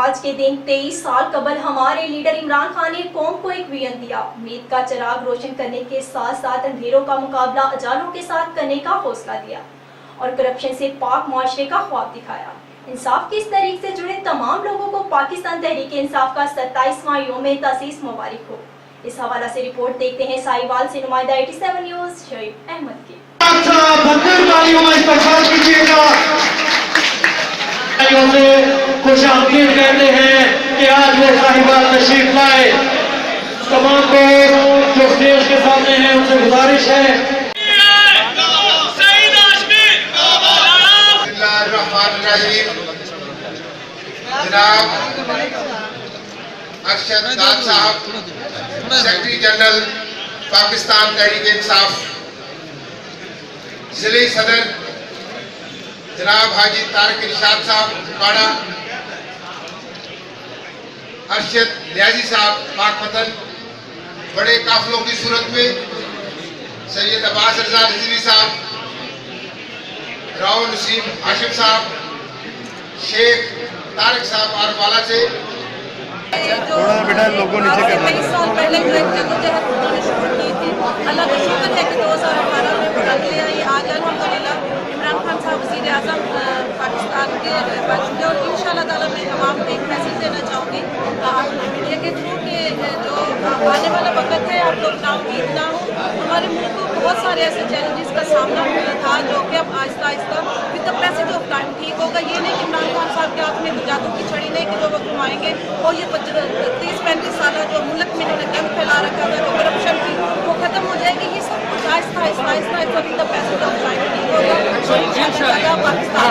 آج کے دن 23 سال قبل ہمارے لیڈر عمران خان نے قوم کو ایک ویژن دیا، امید کا چراغ روشن کرنے کے ساتھ ساتھ اندھیروں کا مقابلہ اجالوں کے ساتھ کرنے کا حوصلہ دیا اور کرپشن سے پاک معاشرے کا خواب دکھایا۔ انصاف کی اس تحریک سے جڑے تمام لوگوں کو پاکستان تحریک انصاف کا 27واں یوم تاسیس مبارک ہو۔ اس حوالہ سے رپورٹ دیکھتے ہیں سائیوال سے نمائندہ 87 نیوز شعیب احمد کی۔ خوش آمدید کہتے ہیں کہ آج وہ سائیوال تشریف لائے۔ تمام کو جو اسٹیج کے سامنے ہیں ان سے گزارش ہے جناب ارشد داد صاحب سیکرٹری جنرل پاکستان تحریک انصاف، ضلعی صدر جناب حاجی طارق ارشاد صاحب پاڑا، ارشد نیازی صاحب پاک وطن، بڑے قافلوں کی صورت میں سید عباس رضا رضوی صاحب، راؤ نسیم ہاشم صاحب، شیخ طارق صاحب اور والا سے تھوڑا لوگوں نیچے کرنا 23 سال پہلے جو ایک جدوجہد انہوں نے شروع کی تھی۔ اللہ کا شکر ہے کہ 2018 میں پڑھ لیا یہ آج الحمدللہ عمران خان صاحب وزیر اعظم پاکستان کے بن چکے، اور ان شاء اللہ تعالیٰ میں تمام کو ایک میسیج دینا چاہوں گی میڈیا کے تھرو کہ جو آنے والا وقت ہے آپ لوگ نا امید نہ ہوں۔ ہمارے ملک کو بہت سارے ایسے چیلنجز کا سامنا ہوا تھا جو کہ اب آہستہ آہستہ with the passage of time ٹھیک ہوگا۔ یہ نہیں کہ عمران خان صاحب کے ہاتھ میں جادو کی چھڑی نہیں کہ جو وہ گھمائیں گے، اور یہ 30-35 سالہ جو ملک میں انہوں نے گند پھیلا رکھا تھا، جو کرپشن کی، وہ ختم ہو جائے گی۔ یہ سب کچھ آہستہ آہستہ آہستہ with the passage of time ٹھیک ہوگا۔ پاکستان